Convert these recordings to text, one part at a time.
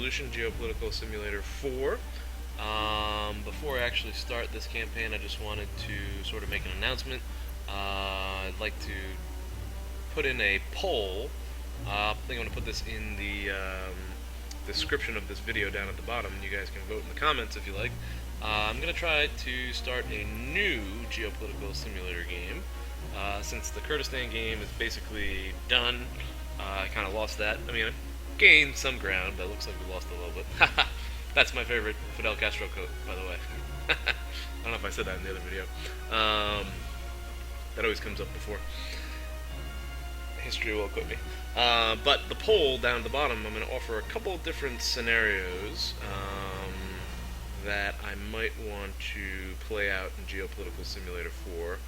Revolution Geopolitical Simulator 4. Before I actually start this campaign, I just wanted to sort of make an announcement. I'd like to put in a poll. I think I'm going to put this in the description of this video down at the bottom, and you guys can vote in the comments if you like. I'm going to try to start a new Geopolitical Simulator game. Since the Kurdistan game is basically done, I kind of lost that. I mean, I gained some ground, but it looks like we lost a little bit. That's my favorite Fidel Castro quote, by the way. I don't know if I said that in the other video. That always comes up before. History will quit me. But the poll down at the bottom, I'm going to offer a couple of different scenarios that I might want to play out in Geopolitical Simulator 4.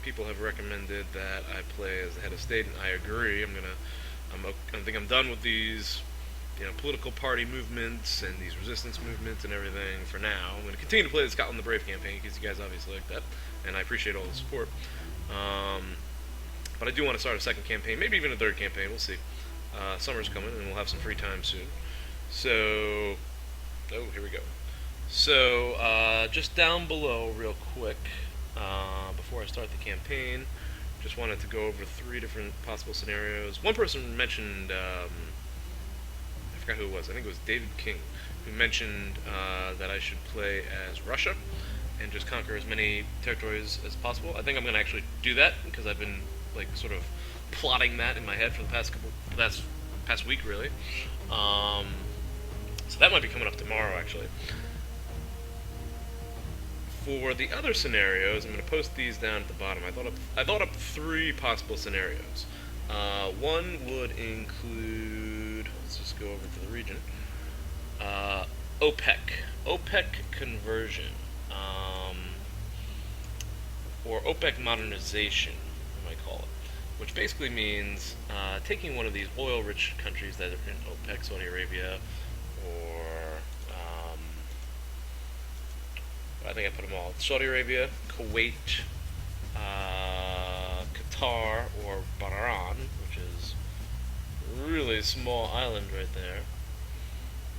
People have recommended that I play as the head of state, and I agree. I think I'm done with these, political party movements and these resistance movements and everything for now. I'm going to continue to play the Scotland the Brave campaign because you guys obviously like that, and I appreciate all the support. But I do want to start a second campaign, maybe even a third campaign. We'll see. Summer's coming, and we'll have some free time soon. So, here we go. So, just down below, real quick, before I start the campaign, just wanted to go over 3 different possible scenarios. One person mentioned, I forgot who it was, I think it was David King, who mentioned that I should play as Russia and just conquer as many territories as possible. I think I'm going to actually do that because I've been sort of plotting that in my head for the past week, really. So that might be coming up tomorrow, actually. For the other scenarios, I'm going to post these down at the bottom. I thought up 3 possible scenarios. One would include, let's just go over to the region, OPEC Conversion, or OPEC modernization, you might call it, which basically means taking one of these oil-rich countries that are in OPEC, Saudi Arabia, or I think I put them all. Saudi Arabia, Kuwait, Qatar, or Bahrain, which is a really small island right there.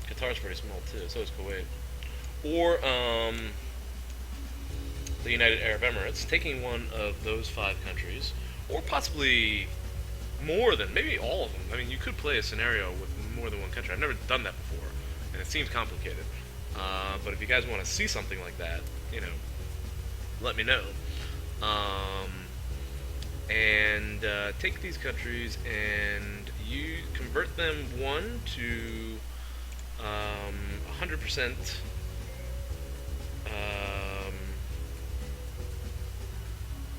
Qatar's pretty small too, so is Kuwait. Or the United Arab Emirates, taking one of those 5 countries, or possibly more than, maybe all of them. I mean, you could play a scenario with more than one country. I've never done that before, and it seems complicated. But if you guys want to see something like that, let me know. And take these countries and you convert them, one, to 100%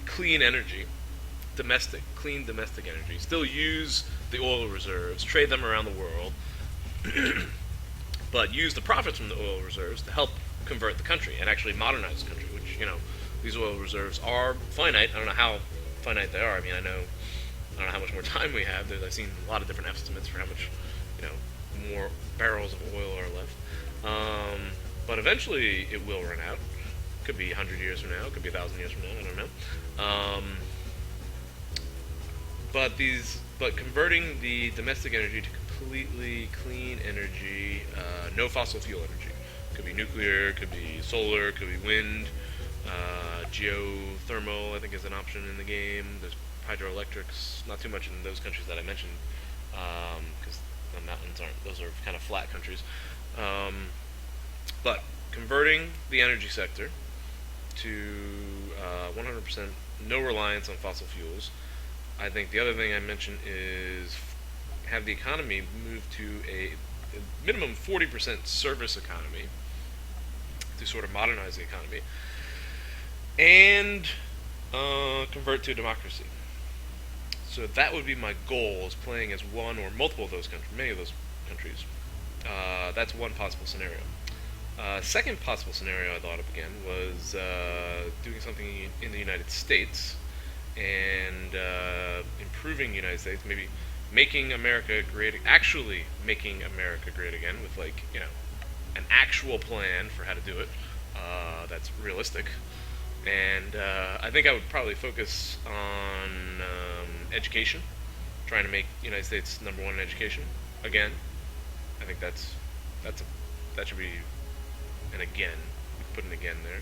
clean energy, clean domestic energy. Still use the oil reserves, trade them around the world, but use the profits from the oil reserves to help convert the country and actually modernize the country, which, these oil reserves are finite. I don't know how finite they are. I mean, I don't know how much more time we have. I've seen a lot of different estimates for how much, more barrels of oil are left. But eventually it will run out. Could be 100 years from now. It could be 1,000 years from now. I don't know. But converting the domestic energy to completely clean energy, no fossil fuel energy. Could be nuclear, could be solar, could be wind, geothermal, I think, is an option in the game. There's hydroelectrics, not too much in those countries that I mentioned, because the mountains aren't, those are kind of flat countries. But converting the energy sector to 100% no reliance on fossil fuels. I think the other thing I mentioned is have the economy move to a minimum 40% service economy to sort of modernize the economy, and convert to a democracy. So that would be my goal, is playing as one or multiple of those countries, many of those countries. That's one possible scenario. Second possible scenario I thought of again was doing something in the United States and improving the United States, maybe making America great, actually making America great again with an actual plan for how to do it that's realistic. And I think I would probably focus on education, trying to make the United States #1 in education again. I think that should be an again. Put an again there.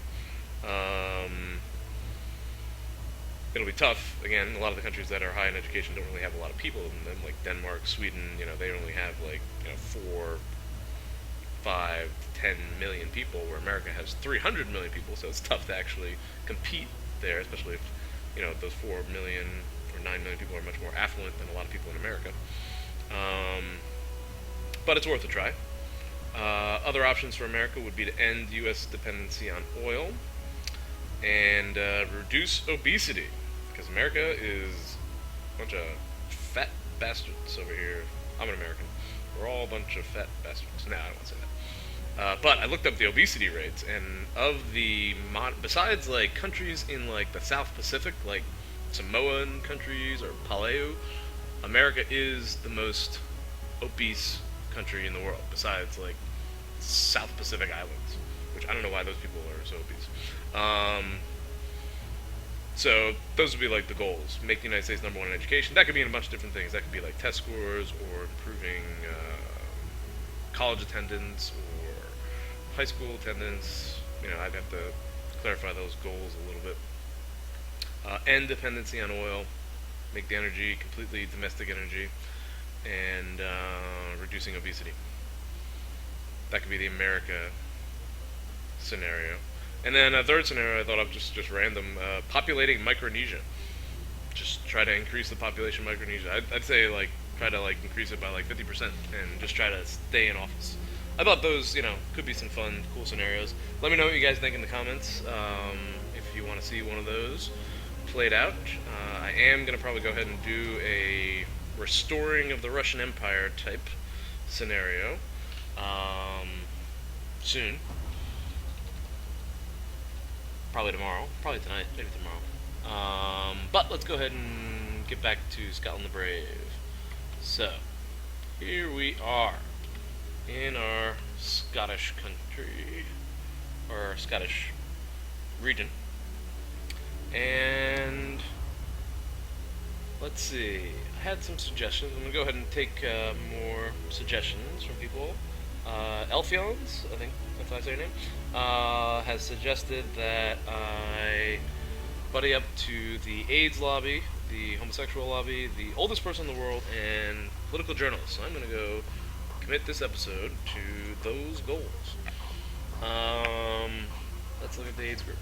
It'll be tough. Again, a lot of the countries that are high in education don't really have a lot of people in them, like Denmark, Sweden. They only have like 4, 5, 10 million people, where America has 300 million people. So it's tough to actually compete there, especially if those 4 million or 9 million people are much more affluent than a lot of people in America. But it's worth a try. Other options for America would be to end U.S. dependency on oil and reduce obesity, because America is a bunch of fat bastards over here. I'm an American. We're all a bunch of fat bastards. Nah, I don't want to say that. But I looked up the obesity rates, and of the besides like countries in like the South Pacific, like Samoan countries or Palau, America is the most obese country in the world, besides like South Pacific Islands, which I don't know why those people are so obese. So those would be like the goals. Make the United States #1 in education. That could be in a bunch of different things. That could be like test scores, or improving college attendance, or high school attendance. I'd have to clarify those goals a little bit. End dependency on oil. Make the energy completely domestic energy. And reducing obesity. That could be the America scenario. And then a third scenario I thought of, just random, populating Micronesia. Just try to increase the population of Micronesia. I'd say try to increase it by 50% and just try to stay in office. I thought those, could be some fun, cool scenarios. Let me know what you guys think in the comments, if you want to see one of those played out. I am going to probably go ahead and do a restoring of the Russian Empire type scenario soon. Probably tomorrow. Probably tonight. Maybe tomorrow. But let's go ahead and get back to Scotland the Brave. So, here we are in our Scottish country, or Scottish region. And let's see. I had some suggestions. I'm going to go ahead and take more suggestions from people. Elfions, I think that's how I say your name, has suggested that I buddy up to the AIDS lobby, the homosexual lobby, the oldest person in the world, and political journalists. So I'm going to go commit this episode to those goals. Let's look at the AIDS group.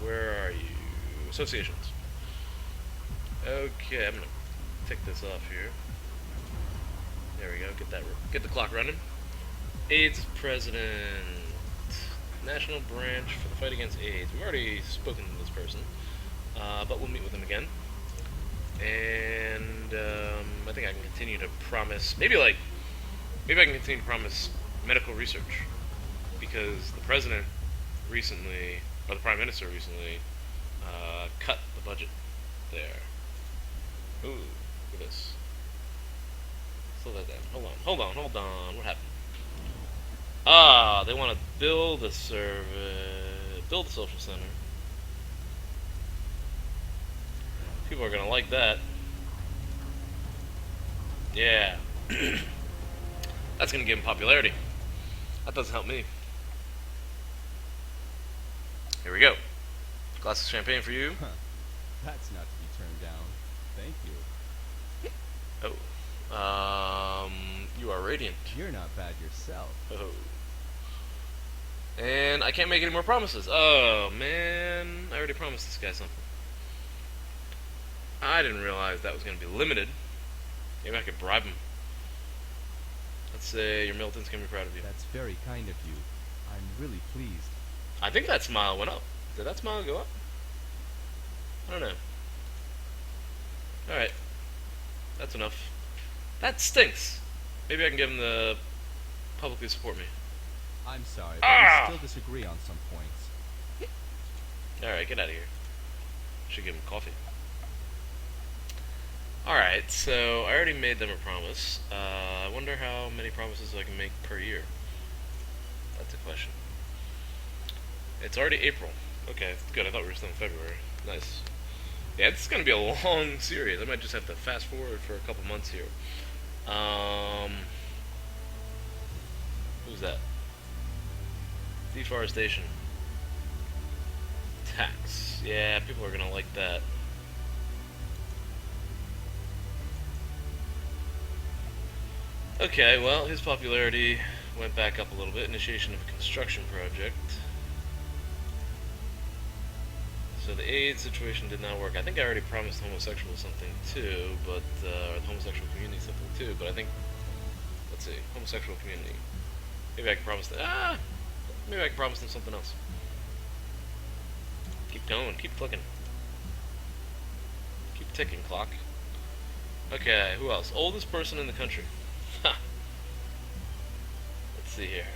Where are you? Associations. Okay, I'm going to take this off here. There we go. Get the clock running. AIDS president, national branch for the fight against AIDS. We've already spoken to this person, but we'll meet with him again. And I think I can continue to promise, maybe I can continue to promise medical research, because the president recently, or the prime minister recently, cut the budget there. Ooh, look at this. Slow that down. Hold on. What happened? They want to build a service, build a social center. People are gonna like that. Yeah. That's gonna give him popularity. That doesn't help me. Here we go. Glass of champagne for you. Huh. That's not to be turned down. Thank you. Oh. You are radiant. You're not bad yourself. Oh. And I can't make any more promises. Oh, man. I already promised this guy something. I didn't realize that was going to be limited. Maybe I could bribe him. Let's say your Milton's going to be proud of you. That's very kind of you. I'm really pleased. I think that smile went up. Did that smile go up? I don't know. Alright. That's enough. That stinks. Maybe I can get him to publicly support me. I'm sorry, but we still disagree on some points. Alright, get out of here. Should give him coffee. Alright, so I already made them a promise. I wonder how many promises I can make per year. That's a question. It's already April. Okay, good. I thought we were still in February. Nice. Yeah, this is going to be a long series. I might just have to fast forward for a couple months here. Who's that? Deforestation. Tax. Yeah, people are gonna like that. Okay, well, his popularity went back up a little bit. Initiation of a construction project. So the AIDS situation did not work. I think I already promised homosexuals something too, but or the homosexual community something too. But I think, let's see, homosexual community. Maybe I can promise them. Maybe I can promise them something else. Keep going. Keep clicking. Keep ticking, clock. Okay, who else? Oldest person in the country. Ha. Let's see here.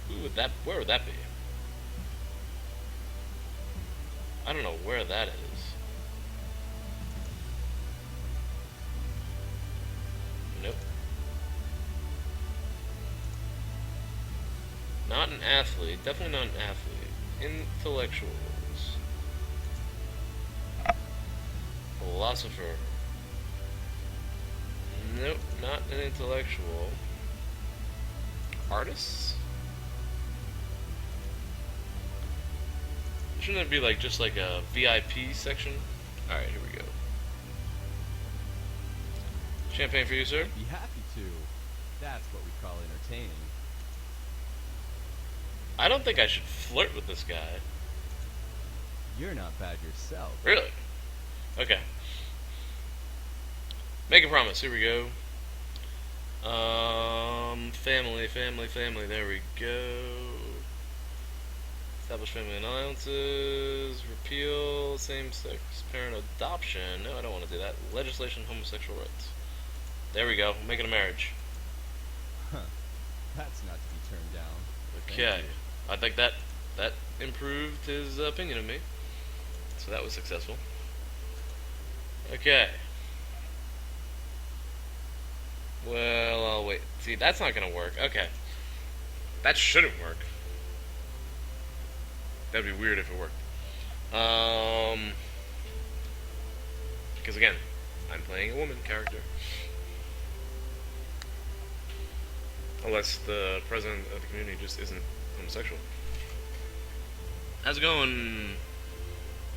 Who would that? Where would that be? I don't know where that is. Nope. Not an athlete. Definitely not an athlete. Intellectuals. Philosopher. Nope, not an intellectual. Artists? Shouldn't it be like just like a VIP section? Alright, here we go. Champagne for you, sir. Be happy to. That's what we call entertaining. I don't think I should flirt with this guy. You're not bad yourself. Really? Okay. Make a promise. Here we go. Family. There we go. Establish family alliances. Repeal same-sex parent adoption. No, I don't want to do that. Legislation homosexual rights. There we go. Make it a marriage. Huh. That's not to be turned down. Okay. I think that improved his opinion of me. So that was successful. Okay. Well, I'll wait. See, that's not gonna work. Okay. That shouldn't work. That'd be weird if it worked. Because again, I'm playing a woman character. Unless the president of the community just isn't homosexual. How's it going?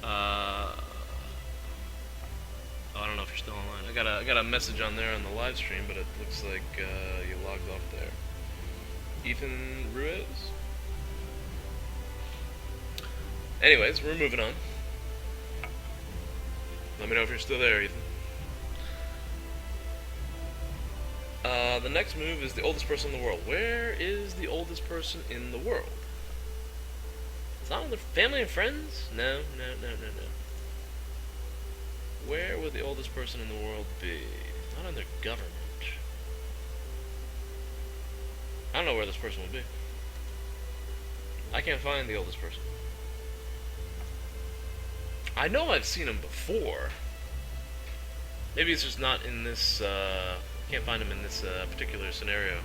I don't know if you're still online. I got a message on there on the live stream, but it looks like you logged off there. Ethan Ruiz? Anyways, we're moving on. Let me know if you're still there, Ethan. The next move is the oldest person in the world. Where is the oldest person in the world? It's not on their family and friends? No. Where would the oldest person in the world be? Not on their government. I don't know where this person would be. I can't find the oldest person. I know I've seen him before. Maybe it's just not in this, can't find him in this particular scenario.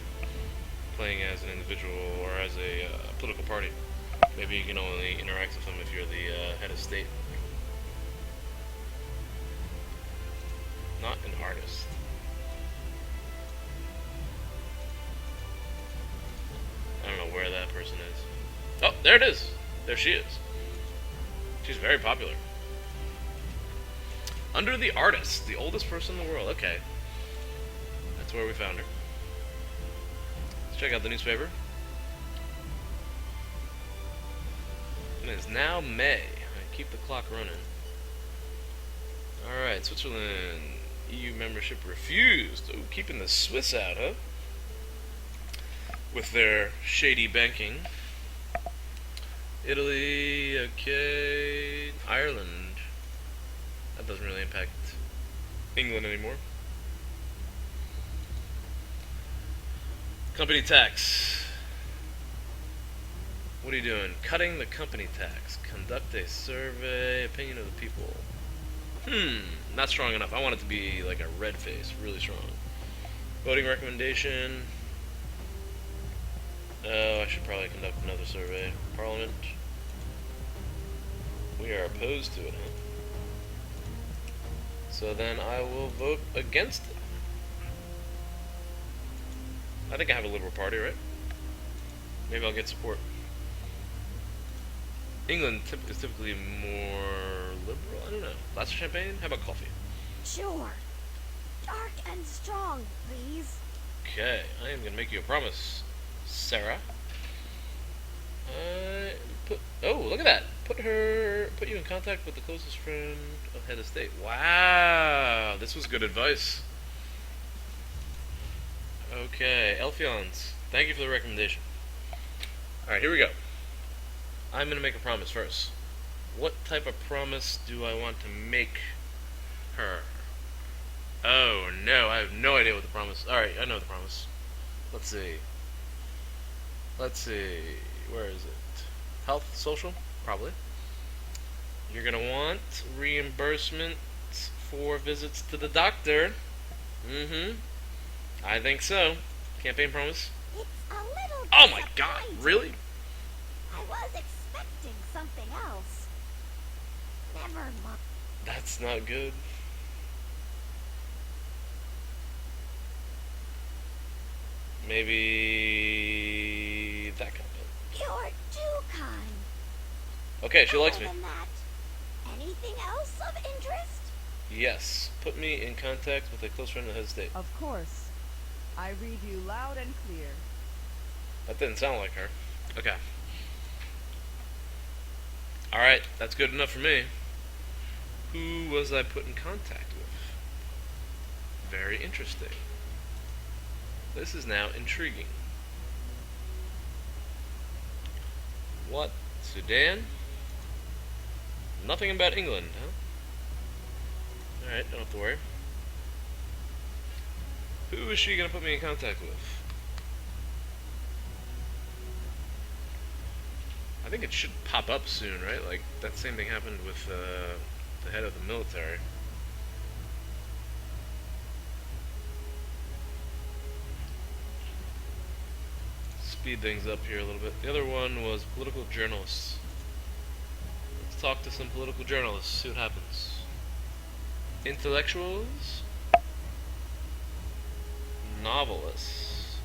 Playing as an individual or as a political party. Maybe you can only interact with him if you're the head of state. Not an artist. I don't know where that person is. Oh, there it is. There she is. She's very popular. Under the artist, the oldest person in the world. Okay. That's where we found her. Let's check out the newspaper. It is now May. Keep the clock running. Alright, Switzerland. EU membership refused. Oh, keeping the Swiss out, huh? With their shady banking. Italy, okay. Ireland. That doesn't really impact England anymore. Company tax. What are you doing? Cutting the company tax. Conduct a survey. Opinion of the people. Not strong enough. I want it to be like a red face. Really strong. Voting recommendation. Oh, I should probably conduct another survey. Parliament. We are opposed to it, huh? So then I will vote against it. I think I have a Liberal Party, right? Maybe I'll get support. England is typically more liberal. I don't know. Lots of champagne? How about coffee? Sure. Dark and strong, please. Okay, I am gonna make you a promise, Sarah. Oh, look at that. Put you in contact with the closest friend of head of state. Wow, this was good advice. Okay, Elfions, thank you for the recommendation. Alright, here we go. I'm gonna make a promise first. What type of promise do I want to make her? Oh no, I have no idea what the promise. Alright, I know the promise. Let's see. Where is it? Health, social? Probably. You're gonna want reimbursement for visits to the doctor. I think so. Campaign promise. It's a little Oh my god, really? I was expecting something else. Never mind. That's not good. Maybe that kind of. You're too kind. Okay, she likes me. Other than that, anything else of interest? Yes, put me in contact with a close friend of the head of state. Of course. I read you loud and clear. That didn't sound like her. Okay. Alright, that's good enough for me. Who was I put in contact with? Very interesting. This is now intriguing. What? Sudan? Nothing about England, huh? Alright, don't have to worry. Who is she gonna put me in contact with? I think it should pop up soon, right? Like, that same thing happened with the head of the military. Speed things up here a little bit. The other one was political journalists. Let's talk to some political journalists, see what happens. Intellectuals? Novelists?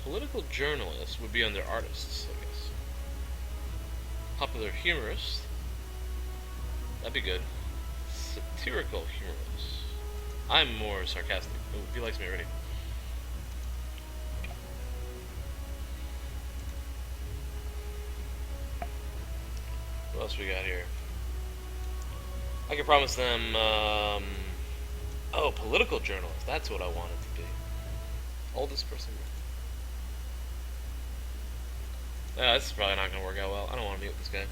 Political journalists would be under artists, I guess. Popular humorist? That'd be good. Satirical humorist. I'm more sarcastic. Oh, he likes me already. What else we got here? I can promise them, oh, political journalist. That's what I wanted to be. Oldest person. This is probably not going to work out well. I don't want to meet with this guy.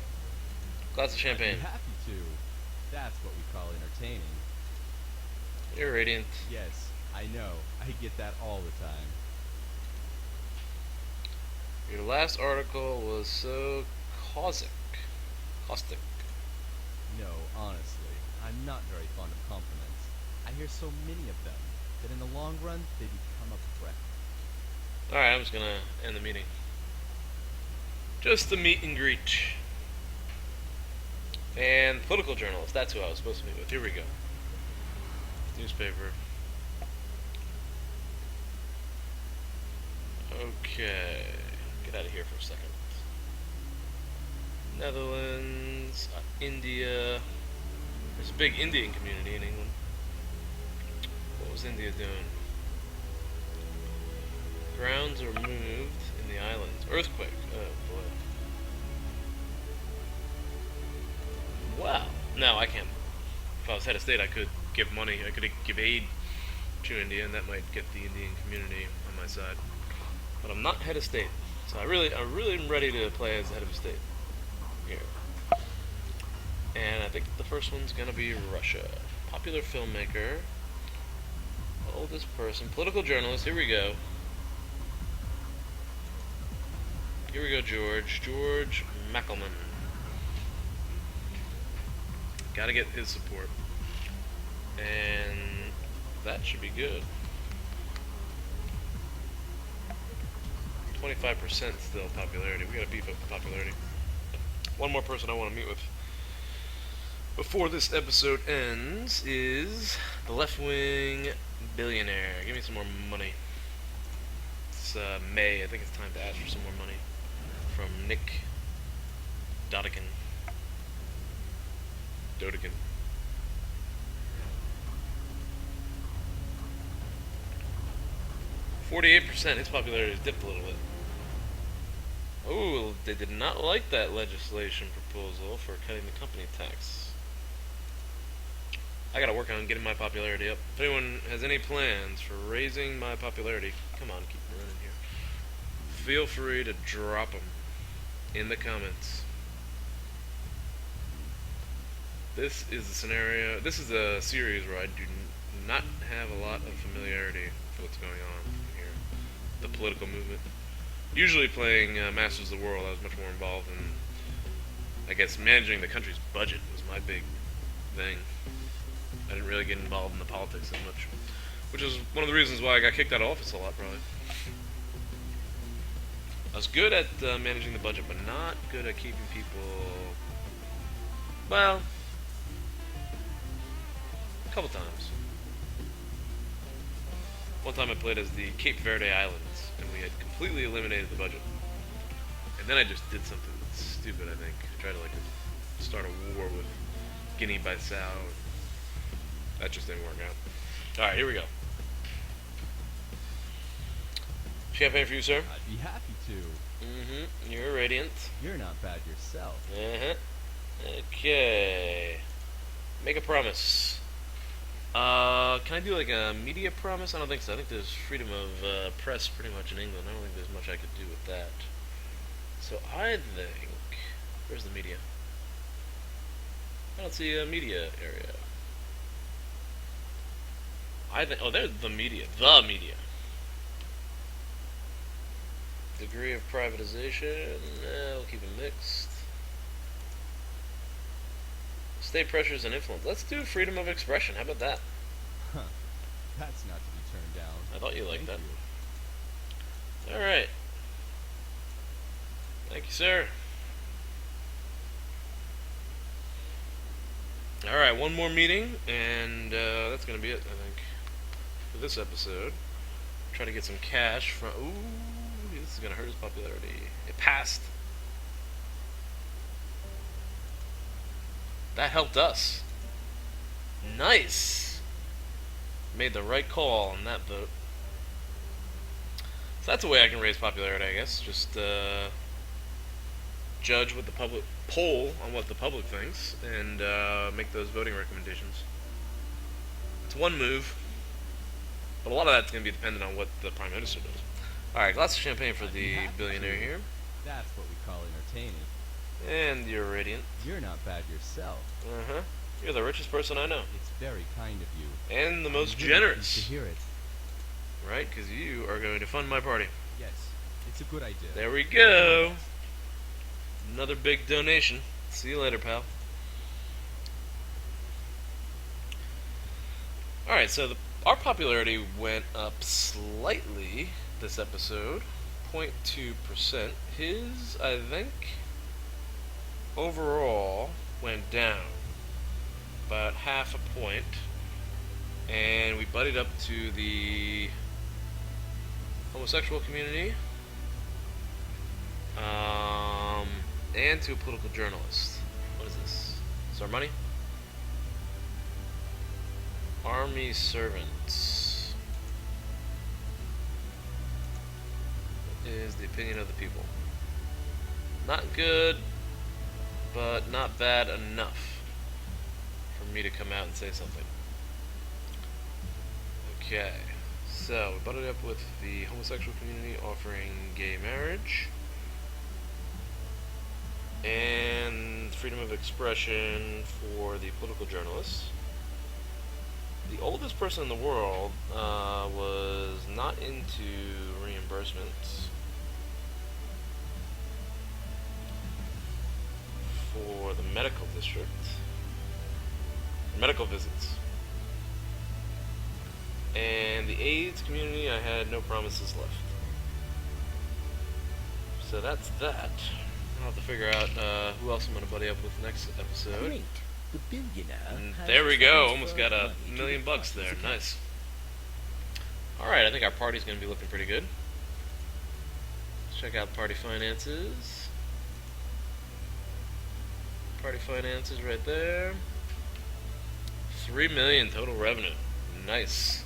Glass of champagne. I'd be happy to. That's what we call entertaining. You're radiant. Yes, I know. I get that all the time. Your last article was so caustic. No, honestly, I'm not very fond of compliments. I hear so many of them that in the long run, they become a threat. Alright, I'm just gonna end the meeting. Just a meet and greet. And political journalist, that's who I was supposed to meet with. Here we go. Newspaper. Okay. Get out of here for a second. Netherlands, India. There's a big Indian community in England. What was India doing? Grounds are moved in the islands. Earthquake. Oh boy. Wow. No, I can't. If I was head of state, I could give money. I could give aid to India, and that might get the Indian community on my side. But I'm not head of state, so I really am ready to play as the head of state here. And I think the first one's gonna be Russia. Popular filmmaker, oldest person, political journalist. Here we go. Here we go, George Mackelman. Gotta get his support. And that should be good. 25% still popularity. We gotta beef up the popularity. One more person I want to meet with. before this episode ends is the left-wing billionaire. Give me some more money. It's May. I think it's time to ask for some more money from Nick Dodigan. 48%. His popularity has dipped a little bit. Oh, they did not like that legislation proposal for cutting the company tax. I gotta work on getting my popularity up. If anyone has any plans for raising my popularity, come on, keep running here. Feel free to drop them in the comments. This is a scenario. This is a series where I do not have a lot of familiarity with what's going on here. The political movement. Usually playing Masters of the World, I was much more involved in, I guess, managing the country's budget was my big thing. I didn't really get involved in the politics as much, which is one of the reasons why I got kicked out of office a lot, probably. I was good at managing the budget, but not good at keeping people, well, a couple times. One time I played as the Cape Verde Islands, and we had completely eliminated the budget. And then I just did something stupid, I think. I tried to, like, start a war with Guinea-Bissau. That just didn't work out. Alright, here we go. Champagne for you, sir? I'd be happy to. Mm-hmm. You're radiant. You're not bad yourself. Uh-huh. Okay. Make a promise. Can I do like a media promise? I don't think so. I think there's freedom of press pretty much in England. I don't think there's much I could do with that. So I think... Where's the media? I don't see a media area. I think... Oh, there's the media. The media. Degree of privatization. We'll keep it mixed. State pressures and influence. Let's do freedom of expression. How about that? Huh. That's not to be turned down. I thought you liked that. You. Alright. Thank you, sir. Alright, one more meeting, and that's going to be it, I think, for this episode. Try to get some cash from... Ooh, this is going to hurt his popularity. It passed. That helped us. Nice. Made the right call on that vote. So that's a way I can raise popularity, I guess. Just judge what the public poll on what the public thinks and make those voting recommendations. It's one move, but a lot of that's going to be dependent on what the Prime Minister does. Alright, glass of champagne for the billionaire here. That's what we call entertaining. And you're radiant. You're not bad yourself. Uh-huh. You're the richest person I know. It's very kind of you. And the most I'm really pleased generous. to hear it. Right, because you are going to fund my party. Yes, it's a good idea. There we go. Another big donation. See you later, pal. Alright, so our popularity went up slightly this episode. 0.2%. His, I think, overall went down about half a point. And we buddied up to the homosexual community. And to a political journalist. What is this? Is our money? Army servants. What is the opinion of the people? Not good, but not bad enough for me to come out and say something. Okay, so we butted up with the homosexual community offering gay marriage and freedom of expression for the political journalists. The oldest person in the world was not into reimbursements for the medical district, medical visits. And the AIDS community, I had no promises left. So that's that. I'll have to figure out who else I'm going to buddy up with next episode. Great. The billionaire And has there we go. Almost transferred got a money to million the bucks party's there. account. Nice. Alright, I think our party's going to be looking pretty good. Let's check out party finances. Party finances right there. 3 million total revenue. Nice.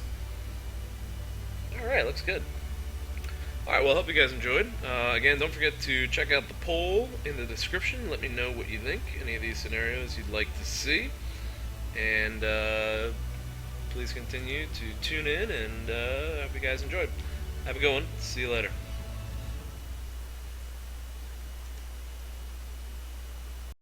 Alright, looks good. Alright, well, I hope you guys enjoyed. Again, don't forget to check out the poll in the description. Let me know what you think, any of these scenarios you'd like to see. And please continue to tune in, and I hope you guys enjoyed. Have a good one. See you later.